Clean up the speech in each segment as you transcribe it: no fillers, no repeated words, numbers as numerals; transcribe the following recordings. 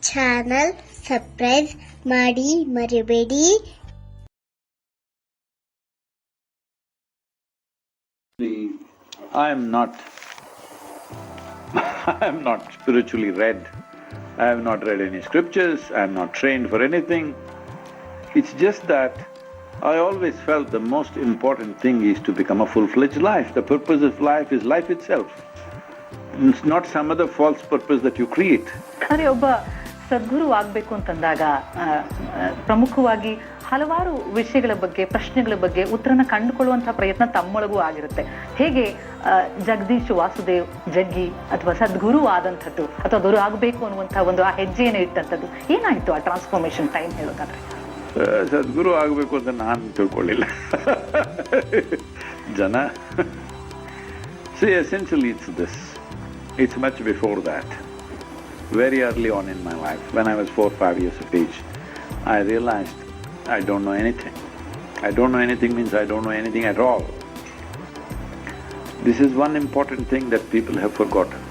Channel subscribe ಮಾಡಿ ಮರಿಬೇಡಿ. I am not spiritually read. I have not read any scriptures, I am not trained for anything. It's just that I always felt the most important thing is to become a full-fledged life. The purpose of life is life itself. It's not some other false purpose that you create. ಆದರೆ ಒಬ್ಬ ಸದ್ಗುರು ಆಗಬೇಕು ಅಂತಂದಾಗ ಪ್ರಮುಖವಾಗಿ ಹಲವಾರು ವಿಷಯಗಳ ಬಗ್ಗೆ, ಪ್ರಶ್ನೆಗಳ ಬಗ್ಗೆ ಉತ್ತರನ ಕಂಡುಕೊಳ್ಳುವಂತಹ ಪ್ರಯತ್ನ ತಮ್ಮೊಳಗೂ ಆಗಿರುತ್ತೆ. ಹೇಗೆ ಜಗದೀಶ್ ವಾಸುದೇವ್ ಜಗ್ಗಿ ಅಥವಾ ಸದ್ಗುರು ಆದಂಥದ್ದು ಅಥವಾ ಗುರು ಆಗಬೇಕು ಅನ್ನುವಂತಹ ಒಂದು ಆ ಹೆಜ್ಜೆಯನ್ನು ಇಟ್ಟಂಥದ್ದು ಏನಾಯ್ತು ಆ ಟ್ರಾನ್ಸ್ಫಾರ್ಮೇಶನ್ ಟೈಮ್ ಹೇಳೋದಾದ್ರೆ? ಸದ್ಗುರು ಆಗಬೇಕು ಅಂತ ನಾನು ತಿಳ್ಕೊಳ್ಳಿಲ್ಲ. ಜನ essentially it's this. It's much before that. Very early on in my life, when I was 4-5 years of age, I realized I don't know anything. I don't know anything means I don't know anything at all. This is one important thing that people have forgotten.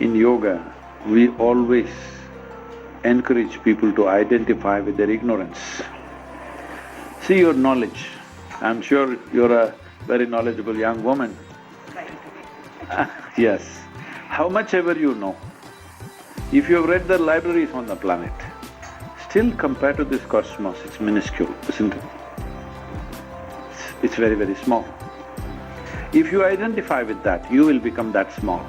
In yoga, we always encourage people to identify with their ignorance. See your knowledge. I'm sure you're a very knowledgeable young woman. Yes. How much ever you know, if you have read the libraries on the planet, still compared to this cosmos, it's minuscule, isn't it? It's very, very small. If you identify with that, you will become that small.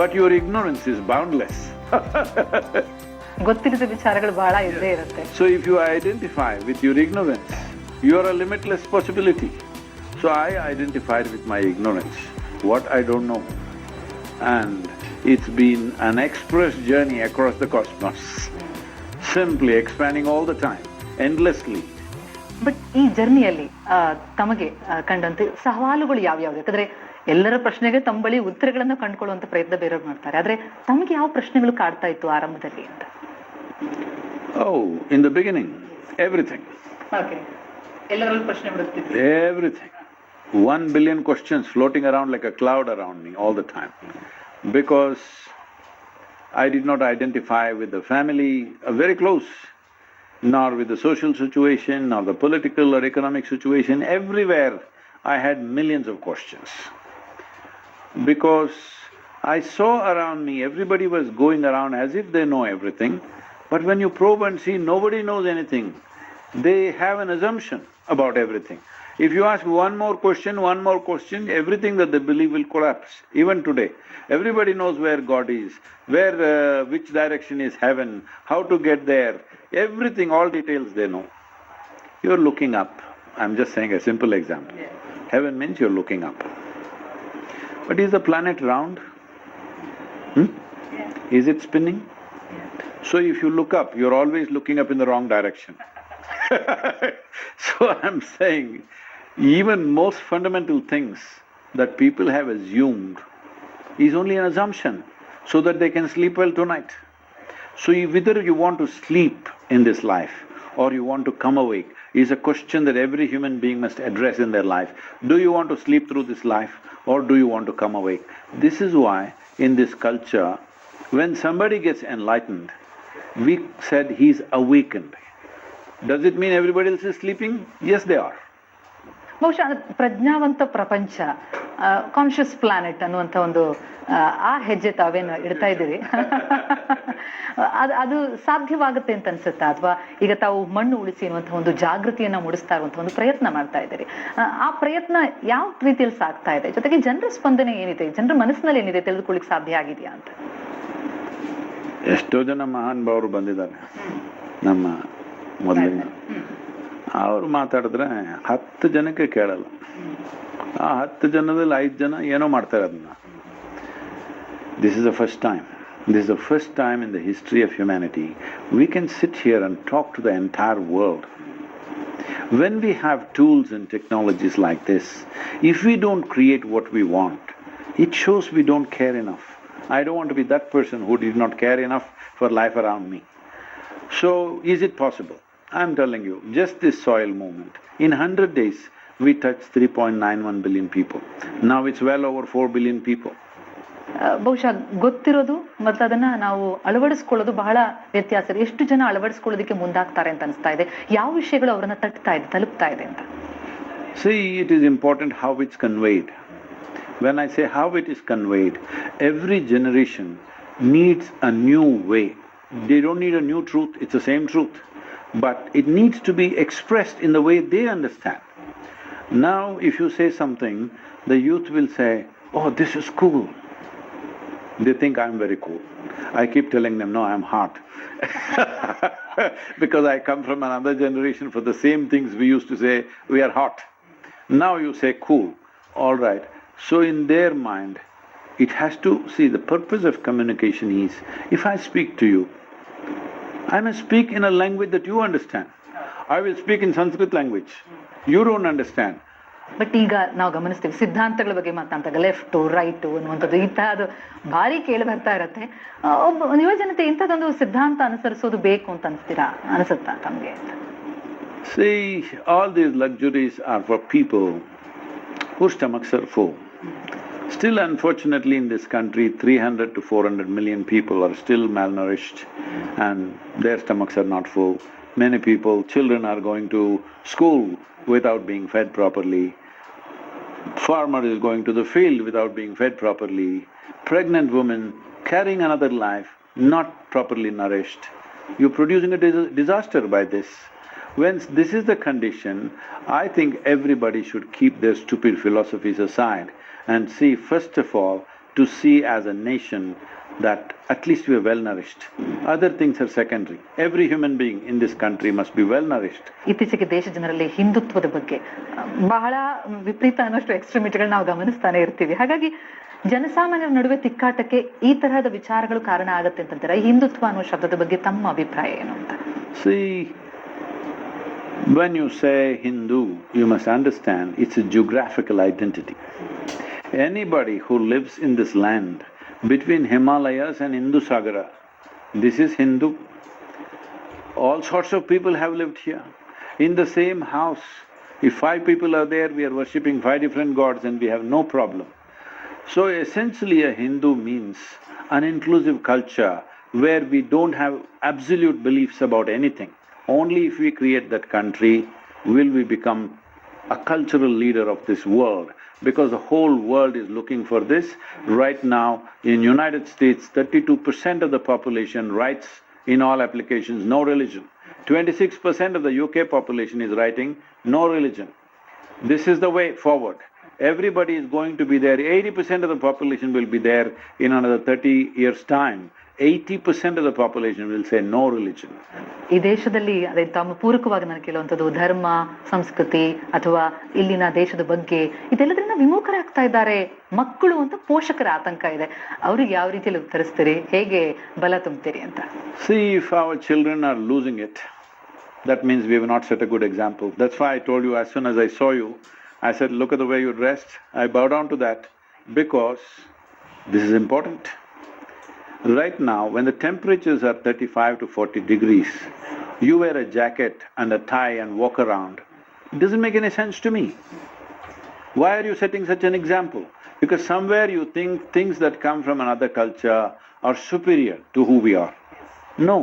But your ignorance is boundless. ಗೊತ್ತಿಲ್ಲದ ವಿಚಾರಗಳು ಬಹಳ ಇದ್ದೇ ಇರುತ್ತೆ. So if you identify with your ignorance, you are a limitless possibility. So I identified with my ignorance, what I don't know. And it's been an express journey across the cosmos, simply expanding all the time, endlessly. But ಈ ಜರ್ನಿಯಲ್ಲಿ ತಮಗೆ ಕಂಡಂತೆ ಸವಾಲುಗಳು ಯಾವ್ಯಾವ್ದು? ಯಾಕಂದ್ರೆ ಎಲ್ಲರ ಪ್ರಶ್ನೆಗೆ ತಮ್ಮ ಬಳಿ ಉತ್ತರಗಳನ್ನು ಕಂಡುಕೊಳ್ಳುವಂತ ಪ್ರಯತ್ನ ಬೇರೆಯವ್ರು ಮಾಡ್ತಾರೆ, ಆದ್ರೆ ತಮಗೆ ಯಾವ ಪ್ರಶ್ನೆಗಳು ಕಾಡ್ತಾ ಇತ್ತು ಆರಂಭದಲ್ಲಿ ಅಂತ? Oh, in the beginning, everything. Okay. ಎಲ್ಲರಲ್ಲೂ ಪ್ರಶ್ನೆ ಬಿಡುತ್ತಿತ್ತು. Everything. 1 billion questions floating around like a cloud around me all the time. Because I did not identify with the family very close, nor with the social situation, nor the political or economic situation. Everywhere I had millions of questions. Because I saw around me, everybody was going around as if they know everything, but when you probe and see, nobody knows anything. They have an assumption about everything. If you ask one more question, everything that they believe will collapse. Even today, everybody knows where God is, which direction is heaven, how to get there, everything, all details they know. You're looking up. I'm just saying a simple example. Heaven means you're looking up. But is the planet round? Is it spinning? So if you look up, you're always looking up in the wrong direction. So I'm saying, even most fundamental things that people have assumed is only an assumption, so that they can sleep well tonight. So whether you want to sleep in this life or you want to come awake is a question that every human being must address in their life. Do you want to sleep through this life or do you want to come awake? This is why in this culture, when somebody gets enlightened, we said he's awakened. Does it mean everybody else is sleeping? Yes, they are. ಬಹುಶಃ ಪ್ರಜ್ಞಾವಂತ ಪ್ರಪಂಚ, conscious planet ಅನ್ನುವಂಥ ಒಂದು ಆ ಹೆಜ್ಜೆ ತಾವೇನು ಇಡ್ತಾ ಇದ್ದೀರಿ, ಅದು ಸಾಧ್ಯವಾಗುತ್ತೆ ಅಂತ ಅನ್ಸುತ್ತಾ? ಅಥವಾ ಈಗ ತಾವು ಮಣ್ಣು ಉಳಿಸಿ ಅನ್ನುವಂಥ ಒಂದು ಜಾಗೃತಿಯನ್ನ ಮೂಡಿಸ್ತಾ ಇರುವಂಥ ಒಂದು ಪ್ರಯತ್ನ ಮಾಡ್ತಾ ಇದ್ದೀರಿ, ಆ ಪ್ರಯತ್ನ ಯಾವ ರೀತಿಯಲ್ಲಿ ಸಾಗ್ತಾ ಇದೆ? ಜೊತೆಗೆ ಜನರ ಸ್ಪಂದನೆ ಏನಿದೆ, ಜನರ ಮನಸ್ಸಿನಲ್ಲಿ ಏನಿದೆ ತಿಳಿದುಕೊಳ್ಳಿಕ್ಕೆ ಸಾಧ್ಯ ಆಗಿದೆಯಾ ಅಂತ? ಎಷ್ಟೋ ಜನ ಮಹಾನ್ ಭಾವರು ಬಂದಿದ್ದಾರೆ ನಮ್ಮ ಮೊದಲಿನ, ಅವ್ರು ಮಾತಾಡಿದ್ರೆ 10 ಜನಕ್ಕೆ ಕೇಳಲ್ಲ. ಆ 10 ಜನದಲ್ಲಿ 5 ಜನ ಏನೋ ಮಾಡ್ತಾರೆ ಅದನ್ನ. This is the first time. This is the first time in the history of humanity we can sit here and talk to the entire world. When we have tools and technologies like this, if we don't create what we want, it shows we don't care enough. I don't want to be that person who did not care enough for life around me. So, is it possible? I'm telling you, just this soil movement, in 100 days, we touched 3.91 billion people. Now it's well over 4 billion people. ಬಹುಶಃ ಗೊತ್ತಿರೋದು ಮತ್ತು ಅದನ್ನ ನಾವು ಅಳವಡಿಸ್ಕೊಳ್ಳೋದು ಬಹಳ ವ್ಯತ್ಯಾಸ ಇದೆ. ಎಷ್ಟು ಜನ ಅಳವಡಿಸ್ಕೊಳ್ಳೋದಕ್ಕೆ ಮುಂದಾಗ್ತಾರೆ ಅಂತ ಅನಿಸ್ತಾ ಇದೆ? ಯಾವ ವಿಷಯಗಳು ಅವರನ್ನ ತಲುಪ್ತಾ ಇದೆ ಅಂತ? See, it is important how it's conveyed. When I say how it is conveyed, every generation needs a new way. They don't need a new truth, it's the same truth. But it needs to be expressed in the way they understand. Now, if you say something, the youth will say, oh, this is cool. They think I'm very cool. I keep telling them, no, I'm hot. Because I come from another generation. For the same things we used to say, we are hot. Now you say cool. All right. So in their mind, it has to, see, the purpose of communication is, if I speak to you, I must speak in a language that you understand. I will speak in Sanskrit language. You don't understand. But ಈಗ ನಾವು ಗಮನಿಸ್ತೀವಿ, ಸಿದ್ಧಾಂತಗಳ ಬಗ್ಗೆ ಮಾತನಾಡ್ದಾಗ left right ಅನ್ನುವಂಥದ್ದು ಇಂತಹದ್ದು ಭಾರಿ ಕೇಳಿ ಬರ್ತಾ ಇರತ್ತೆ. ಒಬ್ಬ ಯುವಜನತೆ ಇಂಥದ್ದೊಂದು ಸಿದ್ಧಾಂತ ಅನುಸರಿಸೋದು ಬೇಕು ಅಂತ ಅನಿಸುತ್ತಾ ತಮಗೆ ಅಂತ? See, all these luxuries are for people whose stomachs are full. Still, unfortunately, in this country, 300 to 400 million people are still malnourished and their stomachs are not full. Many people, children are going to school without being fed properly. Farmer is going to the field without being fed properly. Pregnant woman carrying another life, not properly nourished. You're producing a disaster by this. When this is the condition, I think everybody should keep their stupid philosophies aside and see, first of all, to see as a nation that at least we are well nourished. Other things are secondary. Every human being in this country must be well nourished. ಇತ್ತೀಚೆಗೆ ದೇಶ ಜನರಲ್ಲಿ ಹಿಂದುತ್ವದ ಬಗ್ಗೆ ಬಹಳ ವಿಪರೀತ ಅನ್ನೋಷ್ಟು ಎಕ್ಸ್ಟ್ರೀಮಿಟಿಗಳು ನಾವು ಗಮನಿಸ್ತಾನೆ ಇರ್ತೀವಿ. ಹಾಗಾಗಿ ಜನಸಾಮಾನ್ಯರ ನಡುವೆ ತಿಕ್ಕಾಟಕ್ಕೆ ಈ ತರಹದ ವಿಚಾರಗಳು ಕಾರಣ ಆಗತ್ತೆ ಅಂತಂತಾರೆ. ಹಿಂದುತ್ವ ಅನ್ನೋ ಶಬ್ದದ ಬಗ್ಗೆ ತಮ್ಮ ಅಭಿಪ್ರಾಯ ಏನು ಅಂತ? See, when you say Hindu, you must understand it's a geographical identity. Anybody who lives in this land between Himalayas and Hindu Sagara, this is Hindu. All sorts of people have lived here. In the same house, if 5 people are there, we are worshipping 5 different gods and we have no problem. So essentially a Hindu means an inclusive culture where we don't have absolute beliefs about anything. Only if we create that country will we become a cultural leader of this world, because the whole world is looking for this. Right now, in United States, 32% of the population writes in all applications, no religion. 26% of the UK population is writing, no religion. This is the way forward. Everybody is going to be there. 80% of the population will be there in another 30 years' time. 80% of the population will say no religion. ಈ ದೇಶದಲ್ಲಿ ಅದೇ ತಮ್ಮ ಪೂರಕವಾಗಿ ನಾನು ಕೇಳುವಂಥದ್ದು ಧರ್ಮ, ಸಂಸ್ಕೃತಿ ಅಥವಾ ಇಲ್ಲಿನ ದೇಶದ ಬಗ್ಗೆ ಇದೆಲ್ಲದರಿಂದ ವಿಮುಖರಾಗ್ತಾ ಇದ್ದಾರೆ ಮಕ್ಕಳು ಅಂತ ಪೋಷಕರ ಆತಂಕ ಇದೆ. ಅವ್ರಿಗೆ ಯಾವ ರೀತಿಯಲ್ಲಿ ಉತ್ತರಿಸ್ತೀರಿ, ಹೇಗೆ ಬಲ ತುಂಬ್ತೀರಿ ಅಂತ? See, if our children are losing it, that means we have not set a good example. That's why I told you, as soon as I saw you, I said, look at the way you dressed. I bow down to that because this is important. Right now, when the temperatures are 35 to 40 degrees, you wear a jacket and a tie and walk around. It doesn't make any sense to me. Why are you setting such an example? Because somewhere you think things that come from another culture are superior to who we are. No,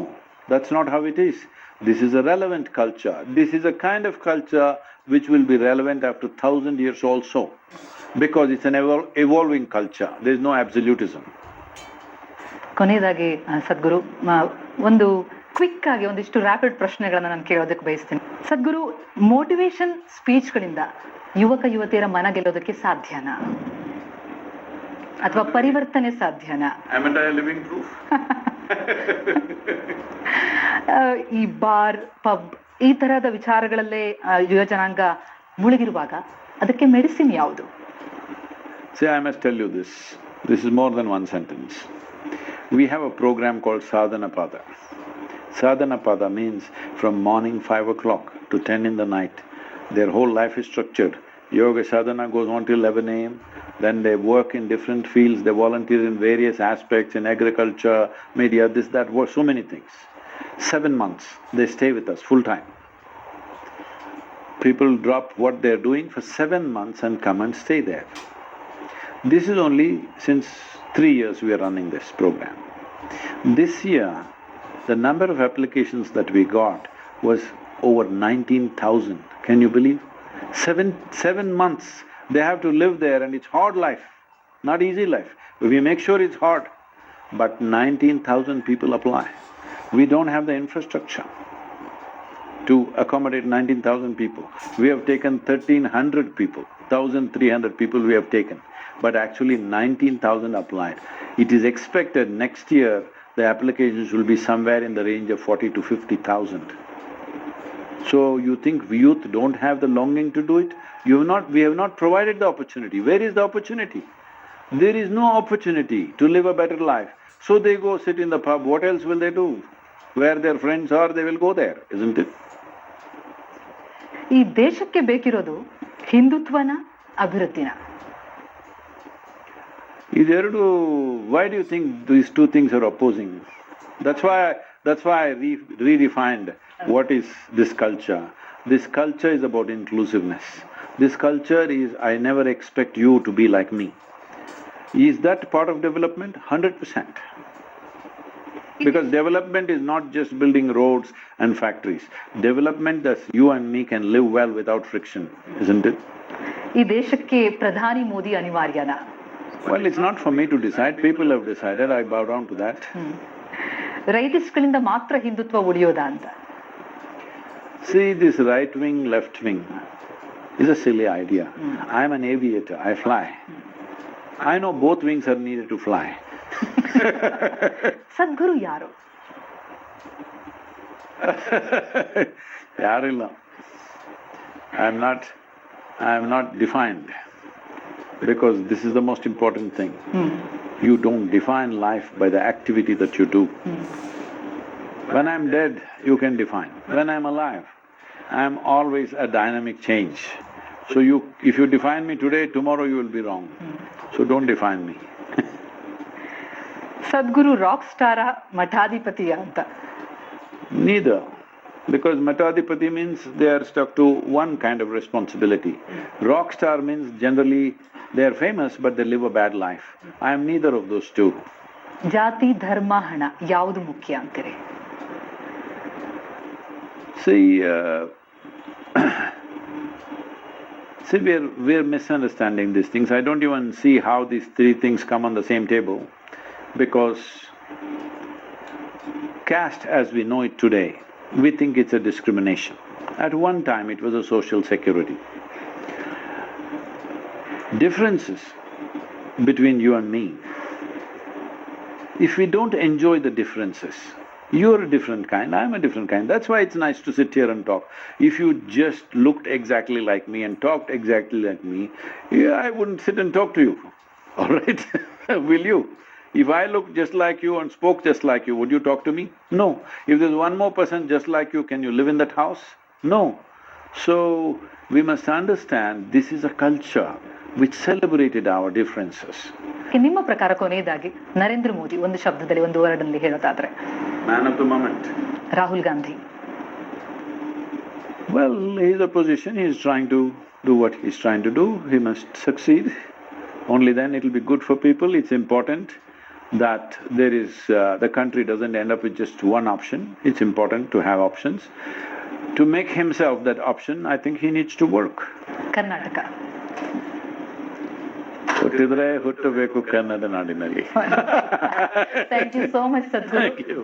that's not how it is. This is a relevant culture. This is a kind of culture which will be relevant after 1,000 years also, because it's an evolving culture. There is no absolutism. ಕೊನೆಯದಾಗಿ ಸದ್ಗುರು, ಒಂದು quick ಆಗಿ ಒಂದಿಷ್ಟು rapid ಪ್ರಶ್ನೆಗಳನ್ನ ನಾನು ಕೇಳೋದಕ್ಕೆ ಬಯಸ್ತೀನಿ. ಸದ್ಗುರು, motivation ಸ್ಪೀಚ್ಗಳಿಂದ ಯುವಕ ಯುವತಿಯರ ಮನ ಗೆಲ್ಲೋದಕ್ಕೆ ಸಾಧ್ಯನಾ ಅಥವಾ ಪರಿವರ್ತನೆ ಸಾಧ್ಯನಾ? ಈ ಬಾರ್, ಪಬ್ ಈ ತರಹದ ವಿಚಾರಗಳಲ್ಲೇ ಯುವ ಜನಾಂಗ ಮುಳುಗಿರುವಾಗ ಅದಕ್ಕೆ ಮೆಡಿಸಿನ್ ಯಾವುದು? See, I must tell you this. This is more than one sentence. We have a program called Sadhana Pada. Sadhana Pada means from morning 5 o'clock to 10 in the night. Their whole life is structured. Yoga sadhana goes on till 11 a.m. Then they work in different fields. They volunteer in various aspects, in agriculture, media, this, that, work, so many things. 7 months they stay with us full time. People drop what they're doing for 7 months and come and stay there. This is only since 3 years we are running this program. This year, the number of applications that we got was over 19,000. Can you believe? Seven months they have to live there, and it's hard life, not easy life. We make sure it's hard, but 19,000 people apply. We don't have the infrastructure to accommodate 19,000 people. We have taken 1,300 people, 1,300 people we have taken, but actually 19,000 applied. It is expected next year the applications will be somewhere in the range of 40 to 50,000. So you think youth don't have the longing to do it? We have not provided the opportunity. Where is the opportunity? There is no opportunity to live a better life. So they go sit in the pub. What else will they do? Where their friends are, they will go there, isn't it? ಈ ದೇಶಕ್ಕೆ ಬೇಕಿರೋದು ಹಿಂದುತ್ವನ ಅಭಿವೃದ್ಧಿನ? Why do you think these two things are opposing? That's why I redefined what is this culture. This culture is about inclusiveness. This culture is, I never expect you to be like me. Is that part of development? 100%. Because development is not just building roads and factories. Development that you and me can live well without friction, isn't it? ಈ ದೇಶಕ್ಕೆ ಪ್ರಧಾನಿ Modi ಅನಿವಾರ್ಯನಾ? Well, it's not for me to decide. People have decided. I bow down to that. ರೈಟಿಸ್ಟ್ಗಳಿಂದ ಮಾತ್ರ ಹಿಂದುತ್ವ ಉಳಿಯೋದಾ ಅಂತ? See, this right wing, left wing is a silly idea. I am an aviator. I fly. I know both wings are needed to fly. ಸದ್ಗುರು ಯಾರು? ಯಾರಿಲ್ಲ. I am not defined, because this is the most important thing. You don't define life by the activity that you do. When I'm dead, you can define. When I'm alive, I'm always a dynamic change. So if you define me today, tomorrow you will be wrong. So don't define me. Sadhguru rock star ಮಠಾಧಿಪತಿಯ ಅಂತ? Neither, because Matadipati means they are stuck to one kind of responsibility. Rock star means generally they are famous but they live a bad life. I am neither of those two. ಜಾತಿ, ಧರ್ಮ, ಹಣ ಯಾವುದು ಮುಖ್ಯ ಅಂತೀರಿ? See, we're misunderstanding these things. I don't even see how these three things come on the same table, because caste as we know it today, we think it's a discrimination. At one time it was a social security. Differences between you and me, if we don't enjoy the differences, you're a different kind, I'm a different kind. That's why it's nice to sit here and talk. If you just looked exactly like me and talked exactly like me, I wouldn't sit and talk to you, all right? Will you? If I looked just like you and spoke just like you, would you talk to me? No. If there's one more person just like you, can you live in that house? No. So, we must understand this is a culture which celebrated our differences. ನಿಮ್ಮ ಪ್ರಕಾರ ಕೊನೆಯದಾಗಿ ನರೇಂದ್ರ ಮೋದಿ ಒಂದು ಶಬ್ದದಲ್ಲಿ, ಒಂದು ವರ್ಡ್ನಲ್ಲಿ ಹೇಳೋದಾದ್ರೆ? Man of the moment. Rahul Gandhi? Well, he's a position, he's trying to do what he's trying to do. He must succeed. Only then it'll be good for people. It's important that the country doesn't end up with just one option. It's important to have options. To make himself that option, I think he needs to work. Karnataka? ಹುಟ್ಟಿದ್ರೆ ಹುಟ್ಟಬೇಕು ಕನ್ನಡ ನಾಡಿನಲ್ಲಿ. Thank you so much, Sadhguru. Thank you.